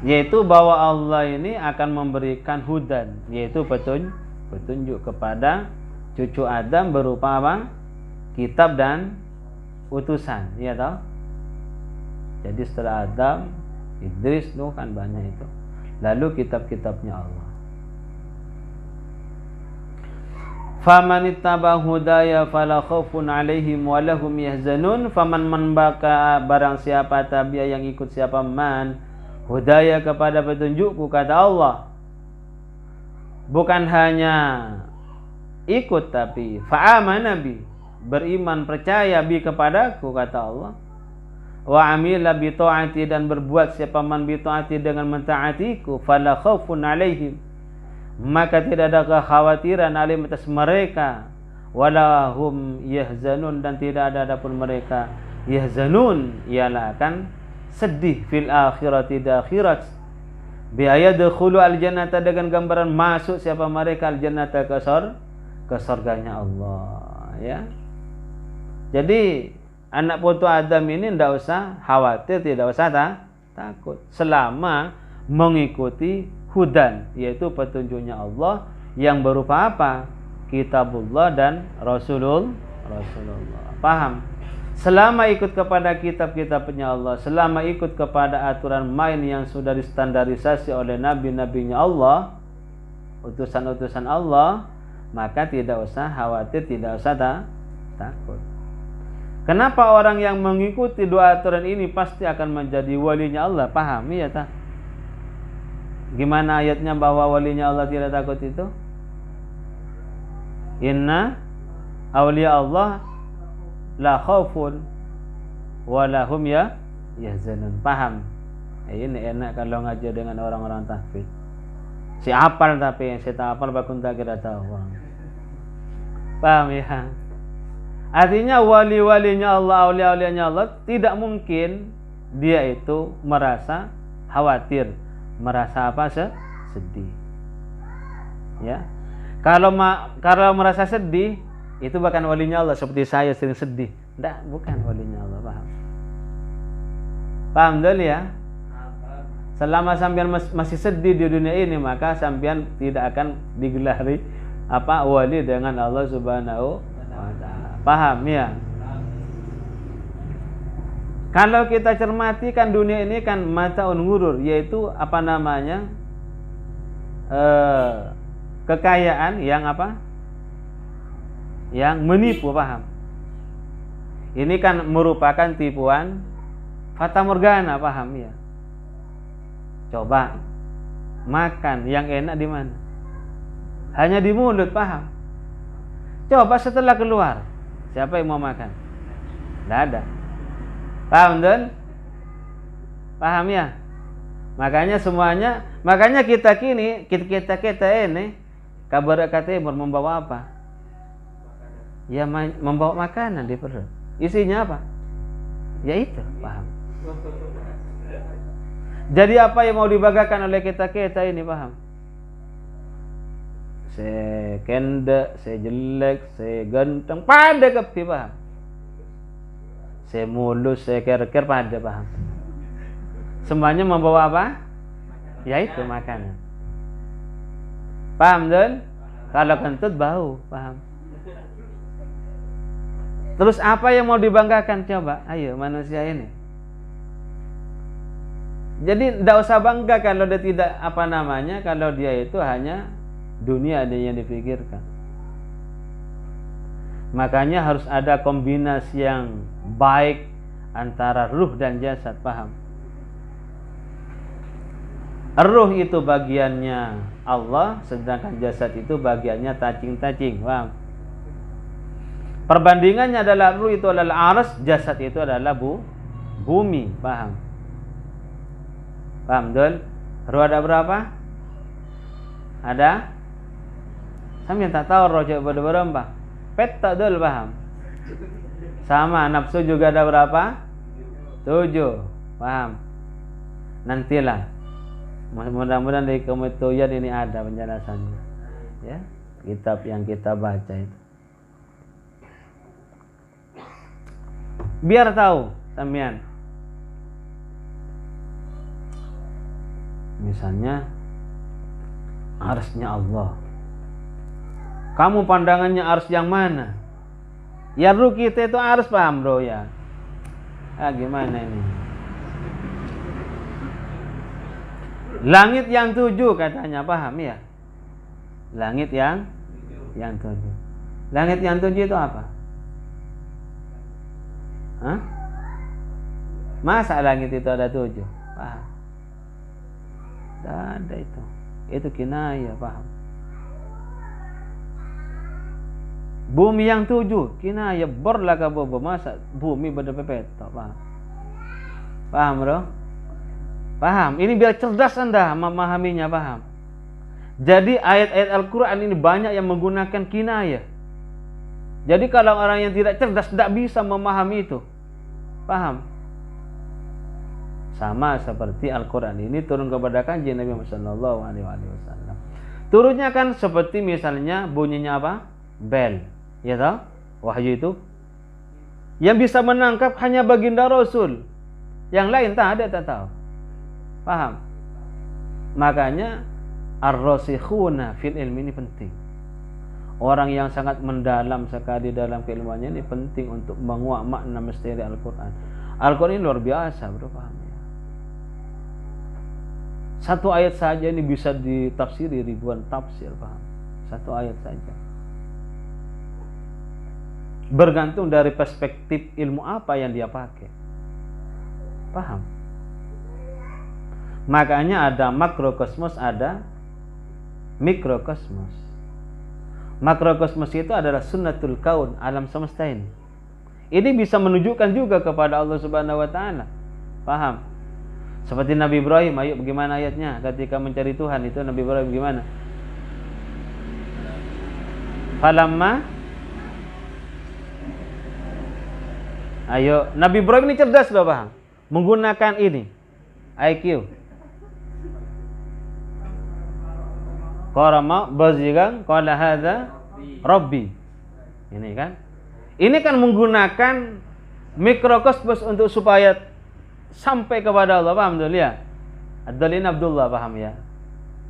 Yaitu bahwa Allah ini akan memberikan hudan, yaitu petunjuk kepada cucu Adam berupa apa? Kitab dan utusan, ya toh? Jadi setelah Adam, Idris, Nuh, kan banyak itu. Lalu kitab-kitabnya Allah. Faman ittaba hudaya fala khaufun 'alaihim wa lahum yahzanun. Faman baka barang siapa tabi'a yang ikut siapa man hudaya kepada petunjukku, kata Allah. Bukan hanya ikut tapi fa'amana bi, beriman percaya bi kepadaku, kata Allah. Wa amila bi ta'ati, dan berbuat siapa man bi ta'ati dengan mentaatiku, fala khaufun 'alaihim, maka tidak ada kekhawatiran alaihim atas mereka, wala hum yahzanun, dan tidak ada adapun mereka yahzanun ialah akan sedih fil akhirati di akhirat. Bi ayadkhulu al jannata, dengan gambaran masuk siapa mereka al jannata ke surganya Allah, ya. Jadi anak putu Adam ini tidak usah khawatir, tidak usah takut selama mengikuti hudan, yaitu petunjuknya Allah yang berupa apa? Kitabullah dan Rasulullah. Paham? Selama ikut kepada kitab-kitabnya Allah, selama ikut kepada aturan main yang sudah distandarisasi oleh nabi-nabinya Allah, utusan-utusan Allah, maka tidak usah khawatir, tidak usah takut. Kenapa orang yang mengikuti dua aturan ini pasti akan menjadi walinya Allah? Pahami ya tak? Gimana ayatnya bahwa walinya Allah tidak takut itu? Inna awliya Allah la khaufun wa lahum yahzanun. Paham? Ini enak kalau ngajar dengan orang-orang tahfidz. Si hafal tapi yang saya hafal bakun tak kira tahu. Paham ya? Artinya wali-walinya Allah, aulia-aulianya Allah tidak mungkin dia itu merasa khawatir, merasa apa sedih. Ya. Kalau merasa sedih itu bahkan walinya Allah, seperti saya sering sedih. Enggak, bukan walinya Allah, paham? Paham dulu ya? Selama sampean masih sedih di dunia ini, maka sampean tidak akan digelari wali dengan Allah Subhanahu wa taala. Paham ya? Kalau kita cermati kan dunia ini kan mataun ghurur, yaitu kekayaan yang yang menipu, paham? Ini kan merupakan tipuan fata morgana, paham ya? Coba makan yang enak di mana? Hanya di mulut, paham? Coba setelah keluar, siapa yang mau makan? Tidak ada. Paham dan? Paham ya? Makanya kita ini kabar timur membawa apa? Ya membawa makanan di perut. Isinya apa? Ya itu, paham? Jadi apa yang mau dibanggakan oleh kita ini, paham? Saya kendek, saya jelek, saya ganteng, pada kepi, paham? Saya mulus, saya ker-ker, pada, paham? Semuanya membawa apa? Ya itu makanan. Paham dan? Kalau kentut bau, paham? Terus apa yang mau dibanggakan, coba? Ayo manusia ini. Jadi tidak usah bangga kalau dia tidak kalau dia itu hanya dunia ada yang dipikirkan. Makanya harus ada kombinasi yang baik antara ruh dan jasad, paham? Ruh itu bagiannya Allah, sedangkan jasad itu bagiannya tacing-tacing, paham? Perbandingannya adalah ruh itu adalah aras, jasad itu adalah bumi, paham? Paham, Dul? Ruh ada berapa? Ada? Sampai tak tahu roh coba berapa? Peta, Dul, paham? Sama, nafsu juga ada berapa? 7, paham? Nantilah. Mudah-mudahan dari kemetuyan ini ada penjelasannya. Ya, kitab yang kita baca itu. Biar tahu, sampean. Misalnya arsy-nya Allah. Kamu pandangannya arsy yang mana? Ya ruh kita itu arsy, paham bro ya? Gimana ini? Langit yang 7 katanya, paham ya? Langit yang 7. Langit yang 7 itu apa? Hah? Masa langit itu ada 7? Paham? Tidak ada itu. Itu kinayah, paham? Bumi yang 7 kinayah berlaga bobo, masa bumi berdepet, paham? Paham bro? Paham? Ini biar cerdas Anda memahaminya, paham? Jadi ayat-ayat Al-Quran ini banyak yang menggunakan kinayah. Jadi kalau orang yang tidak cerdas tidak bisa memahami itu, paham? Sama seperti Al-Quran ini turun kepada kanjeng Nabi Muhammad SAW. Turunnya kan seperti misalnya bunyinya apa? Bel, ya tahu? Wahyu itu yang bisa menangkap hanya baginda Rasul, yang lain tak ada, tak tahu. Paham? Makanya ar-rasikhuna fil ilmi ini penting. Orang yang sangat mendalam sekali dalam keilmuannya ini penting untuk menguak makna misteri Al-Quran. Al-Quran ini luar biasa, bro, paham ya? Satu ayat saja ini bisa ditafsiri ribuan tafsir, paham? Satu ayat saja. Bergantung dari perspektif ilmu apa yang dia pakai. Paham? Makanya ada makrokosmos, ada mikrokosmos. Makrokosmos itu adalah sunnatul kaun, alam semesta ini. Ini bisa menunjukkan juga kepada Allah Subhanahu wa taala. Paham? Seperti Nabi Ibrahim, ayo bagaimana ayatnya ketika mencari Tuhan itu Nabi Ibrahim gimana? Falamma, ayo Nabi Ibrahim ini cerdas loh, paham? Menggunakan ini IQ. Qarama bazigan qala hadza rabbi. Ini kan? Ini kan menggunakan mikrokosmos untuk supaya sampai kepada Allah, paham betul ya? Abdul ini Abdullah, paham ya?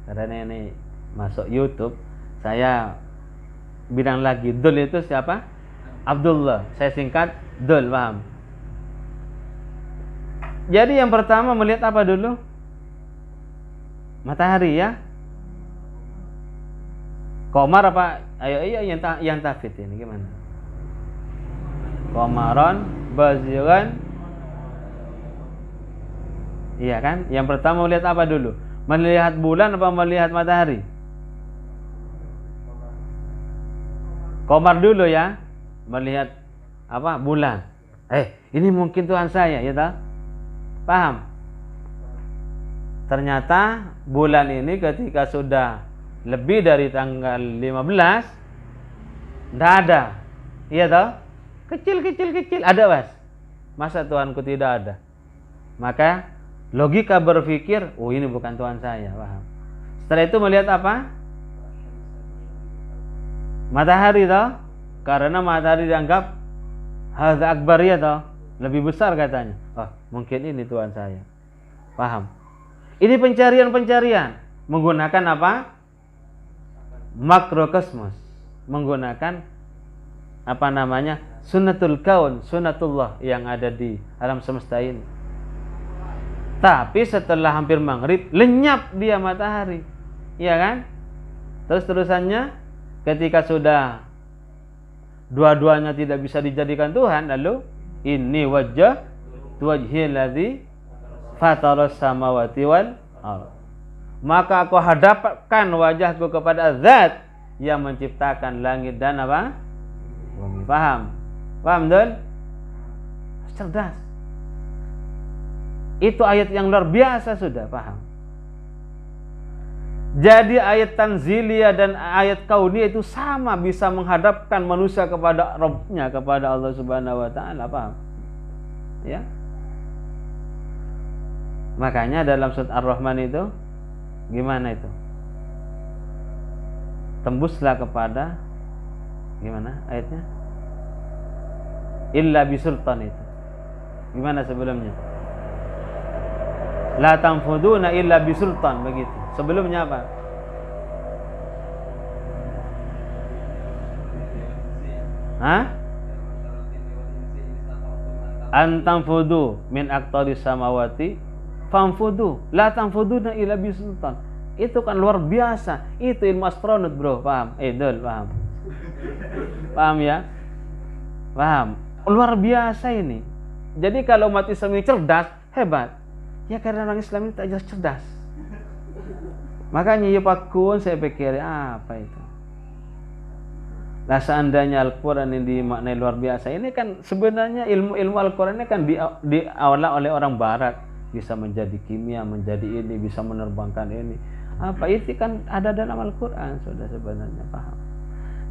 Karena ini masuk YouTube, saya bilang lagi Dul itu siapa? Abdullah. Saya singkat Dul, paham? Jadi yang pertama melihat apa dulu? Matahari ya. Komar apa? Ayo yang tafid ini gimana? Komaron baziran. Iya kan? Yang pertama melihat apa dulu? Melihat bulan apa melihat matahari? Komar dulu ya. Melihat apa? Bulan. Ini mungkin Tuhan saya, ya tak? Paham? Ternyata bulan ini ketika sudah lebih dari tanggal 15 tidak ada. Iya toh? Kecil ada, Mas. Masa Tuhanku tidak ada? Maka logika berpikir, oh ini bukan Tuhan saya, paham? Setelah itu melihat apa? Matahari toh? Karena matahari dianggap hadza akbar ya toh? Lebih besar katanya. Oh, mungkin ini Tuhan saya. Paham? Ini pencarian menggunakan apa? Makrokosmos, menggunakan apa namanya? Sunnatul kaun, sunnatullah yang ada di alam semesta ini. Tapi setelah hampir maghrib lenyap dia matahari. Iya kan? Terusannya ketika sudah dua-duanya tidak bisa dijadikan Tuhan, lalu ini wajhil ladzi fataras samawati wal ardh. Maka aku hadapkan wajahku kepada Zat yang menciptakan langit dan apa? Bumi. Paham? Paham, Dul? Cerdas. Itu ayat yang luar biasa sudah, paham? Jadi ayat tanziliyah dan ayat kauniyah itu sama, bisa menghadapkan manusia kepada Rabbnya, kepada Allah Subhanahu wa taala, paham? Ya. Makanya dalam surat Ar-Rahman itu gimana itu? Tembuslah kepada gimana ayatnya? Illa bisultan itu. Gimana sebelumnya? La tanfuduna illa bisultan, begitu. Sebelumnya apa? Hah? Antanfudu min aqtaris samawati fanfudu la tanfuduna illa bisultan. Itu kan luar biasa. Itu ilmu astronot, bro. Paham? Dul, paham? Paham ya? Paham? Luar biasa ini. Jadi kalau umat Islam ini cerdas, hebat. Ya karena orang Islam ini tak jelas cerdas. Makanya ya Pak Kun, saya pikir apa itu? Nah seandainya Al-Quran ini dimaknai luar biasa, ini kan sebenarnya ilmu Al-Quran ini kan diolah oleh orang Barat, bisa menjadi kimia, menjadi ini, bisa menerbangkan ini. Apa itu kan ada dalam Al-Quran sudah sebenarnya, paham?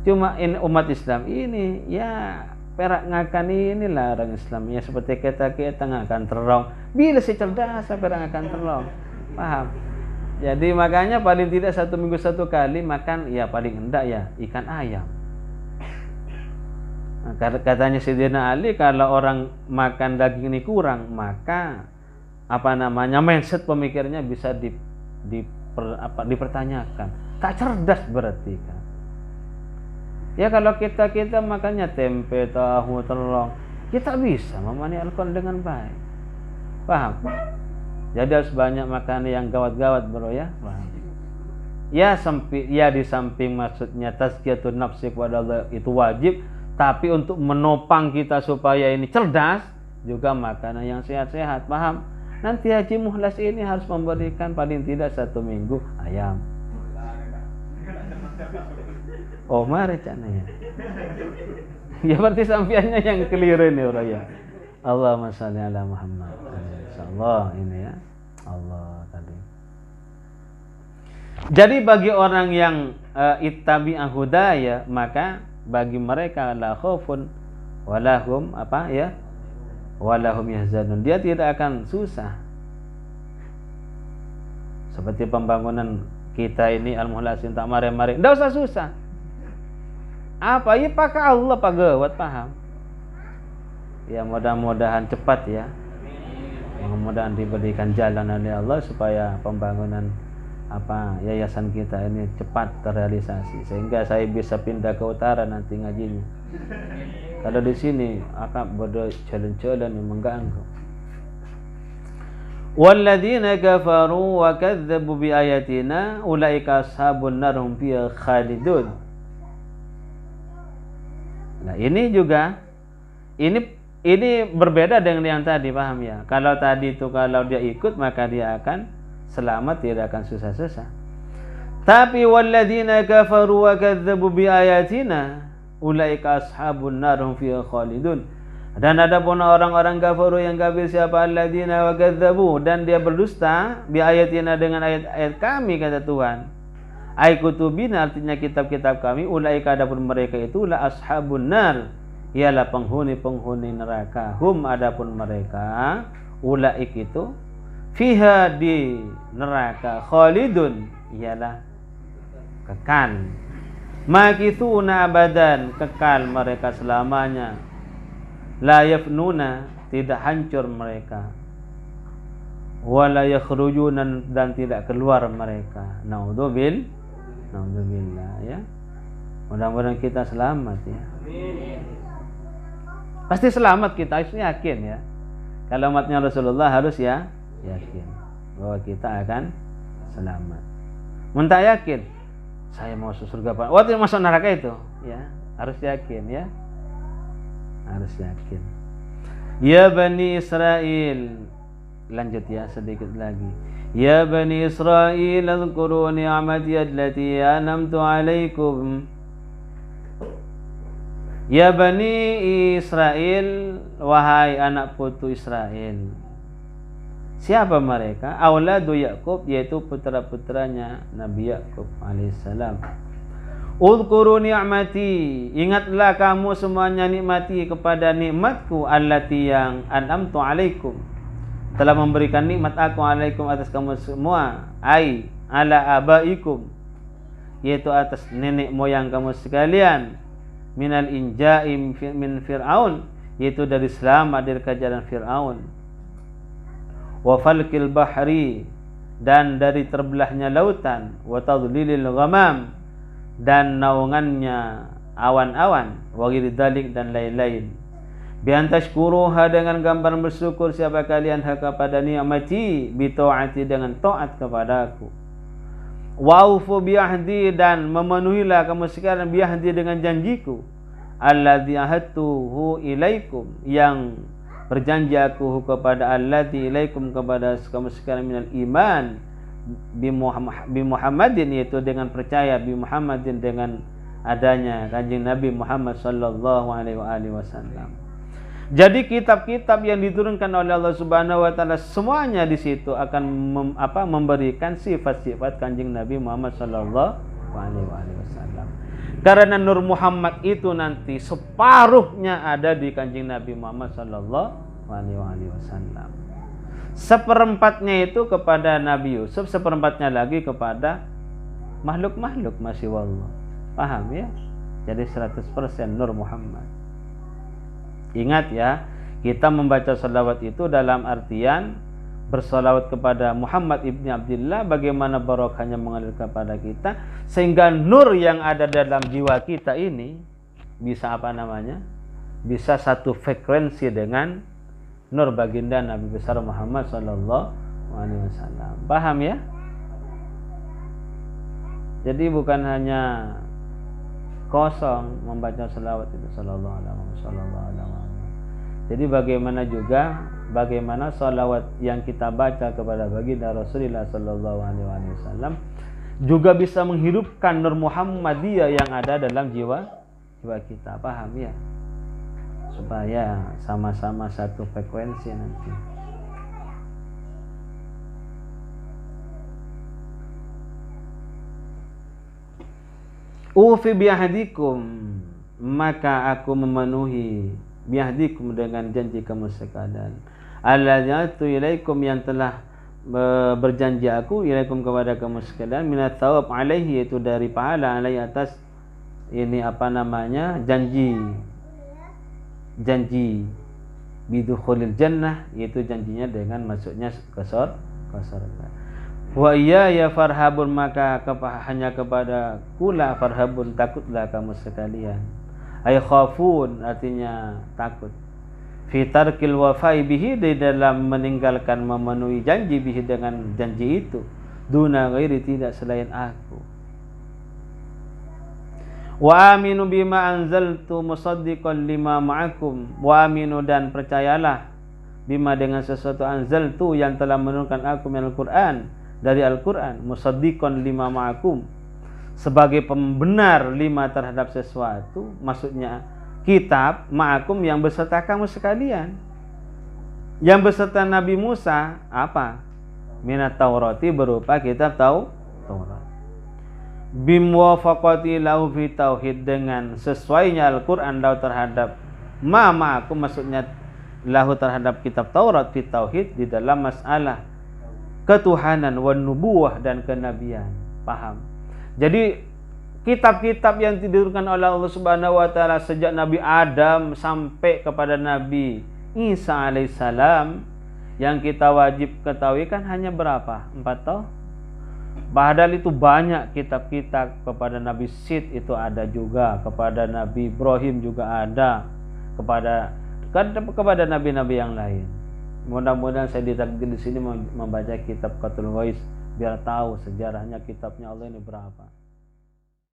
Cuma ini umat Islam ini ya perak ngakan inilah orang Islam ya, seperti kita ngakan terong. Bila si cerdas perak ngakan terong, paham? Jadi makanya paling tidak 1 minggu 1 kali makan ya paling hendak ya ikan ayam. Nah, katanya Sayyidina Ali, kalau orang makan daging ini kurang, maka apa namanya mindset pemikirnya bisa dipertanyakan. Tak cerdas berarti kan. Ya kalau kita makannya tempe, tahu, telur, kita bisa memahami Al-Quran dengan baik. Paham? Jadi harus banyak makan yang gawat-gawat, bro ya. Paham? Ya di samping maksudnya tazkiyatun nafsi kepada Allah itu wajib, tapi untuk menopang kita supaya ini cerdas juga makanan yang sehat-sehat, paham? Nanti Haji Mukhlas ini harus memberikan paling tidak 1 minggu ayam. Oh mari cananya. Ya berarti sampiannya yang keliru ini orang ya. Allahumma shalli ala Muhammad. Insyaallah ini ya. Allah tadi. Jadi bagi orang yang ittabi'a hudaya, maka bagi mereka la khaufun walahum walahum yahzanun. Dia tidak akan susah. Seperti pembangunan kita ini Al-Muhlasin tak mare-mare, enggak usah susah. Apa ya pakai Allah pagawat, paham? Ya mudah-mudahan cepat ya. Mudah-mudahan diberikan jalan oleh Allah supaya pembangunan yayasan kita ini cepat terrealisasi sehingga saya bisa pindah ke utara nanti ngajinya. Kalau di sini akan bodoh jalan-jalan yang mengganggu. Walladzina kafaru wa kadzdzabu bi ayatina ulaika ashabun nar hum fiha khalidun. Nah, ini juga ini berbeda dengan yang tadi, paham ya? Kalau tadi itu kalau dia ikut maka dia akan selamat, tidak akan susah-susah. Tapi walladzina kafaru wa kadzdzabu bi ayatina ulaika ashabun nar hum fiha khalidun. Dan ada pun orang-orang kafir yang kafir siapa alladzina wa kadzdzabu, dan dia berdusta bi ayatina dengan ayat-ayat kami, kata Tuhan. Ai kutubina, artinya kitab-kitab kami. Ulaika, adapun mereka itu la ashabun nar, ialah penghuni-penghuni neraka. Hum, adapun mereka, ulaik itu fiha, di neraka, khalidun, ialah kekal. Makithuna abadan, kekal mereka selamanya. La yafnuna, tidak hancur mereka. Wala yakhrujuna, dan tidak keluar mereka. Naudzubillah ya. Mudah-mudahan kita selamat ya. Pasti selamat kita, harus yakin ya. Kalau umatnya Rasulullah harus ya yakin bahwa kita akan selamat. Muntah yakin, saya mau masuk surga Pak. Waktu masuk neraka itu, ya harus yakin ya, harus yakin. Ya Bani Israel, lanjut ya sedikit lagi. Ya Bani Israel, azkuru ni'mati allati an'amtu 'alaikum. Ya Bani Israel, wahai anak putu Israel. Siapa mereka? Auladu Yakub, yaitu putra-putranya Nabi Yakub alaihissalam. Uzkuru ni'mati, ingatlah kamu semuanya nikmati kepada nikmatku, allati yang an'amtu 'alaikum, telah memberikan nikmat aku alaikum, atas kamu semua, ai ala abaikum, yaitu atas nenek moyang kamu sekalian, minal inja'i min Fir'aun, yaitu dari selamat dari kejaran Fir'aun, wa falkil bahri, dan dari terbelahnya lautan, wa tadlilil ghamam, dan naungannya awan-awan, wa ghairi dzalik, dan lain-lain. Bi antashkuruha, dengan gambar bersyukur siapa kalian kepada nikmati, bi taati, dengan taat kepadaku. Wa ufu bi ahdi, dan memenuhilah kamu sekalian bi ahdi, dengan janjiku, alladzi ahadtuhu ilaikum, yang berjanji aku kepada alladzi ilaikum, kepada kamu sekalian, minal iman bi Muhammadin, yaitu dengan percaya bi Muhammadin, dengan adanya Kanjeng Nabi Muhammad sallallahu alaihi wasallam. Jadi kitab-kitab yang diturunkan oleh Allah Subhanahu wa taala semuanya di situ akan memberikan sifat-sifat Kanjeng Nabi Muhammad sallallahu alaihi wasallam. Karena Nur Muhammad itu nanti separuhnya ada di Kanjeng Nabi Muhammad sallallahu alaihi wasallam. Seperempatnya itu kepada Nabi Yusuf, seperempatnya lagi kepada makhluk-makhluk, masya Allah. Paham ya? Jadi 100% Nur Muhammad. Ingat ya, kita membaca salawat itu dalam artian bersalawat kepada Muhammad ibni Abdillah, bagaimana barokahnya mengalir kepada kita, sehingga nur yang ada dalam jiwa kita ini bisa bisa satu frekuensi dengan nur baginda Nabi besar Muhammad sallallahu alaihi wasallam. Paham ya? Jadi bukan hanya kosong membaca salawat itu sallallahu alaihi wasallam. Jadi bagaimana salawat yang kita baca kepada baginda Rasulullah sallallahu alaihi wasallam juga bisa menghidupkan Nur Muhammadiyah yang ada dalam jiwa kita. Paham ya? Supaya sama-sama satu frekuensi nanti. Ufi biahdikum, maka aku memenuhi biahdikum dengan janji kamu sekalian. Alladzatu ilaikum, yang telah berjanji aku ilaikum kepada kamu sekalian, minat thawab alaihi, yaitu dari pahala, alaihi atas ini apa namanya, janji bidukhulil jannah, yaitu janjinya dengan masuknya ke surga. Wa iya ya farhabun, maka hanya kepada kula farhabun, takutlah kamu sekalian. Ay khafun, artinya takut. Fi tarkil wafai bihi, di dalam meninggalkan memenuhi janji bihi, dengan janji itu, duna ghairi, tidak selain aku. Wa aminu bima anzaltu musaddiqan lima ma'akum, wa aminu, dan percayalah, bima, dengan sesuatu, anzaltu, yang telah menurunkan aku minal Qur'an, dari Al-Qur'an, musaddiqan lima ma'akum, sebagai pembenar lima terhadap sesuatu, maksudnya kitab ma'akum, yang beserta kamu sekalian. Yang beserta Nabi Musa apa? Minat Taurati, berupa kitab Taurat. Bimwafaqati lahu fi tauhid, dengan sesuainya Al-Qur'an lahu terhadap ma'akum, maksudnya lahu terhadap kitab Taurat, fi tauhid, di dalam masalah ketuhanan, wan nubuwah, dan kenabian. Paham? Jadi kitab-kitab yang diturunkan oleh Allah Subhanahu wa taala sejak Nabi Adam sampai kepada Nabi Isa alaihissalam, yang kita wajib ketahui kan hanya berapa? 4 tahun. Padahal itu banyak kitab-kitab. Kepada Nabi Sid itu ada juga, kepada Nabi Ibrahim juga ada, kepada nabi-nabi yang lain. Mudah-mudahan saya ditakdir di sini membaca kitab Qatul Wais biar tahu sejarahnya kitabnya Allah ini berapa.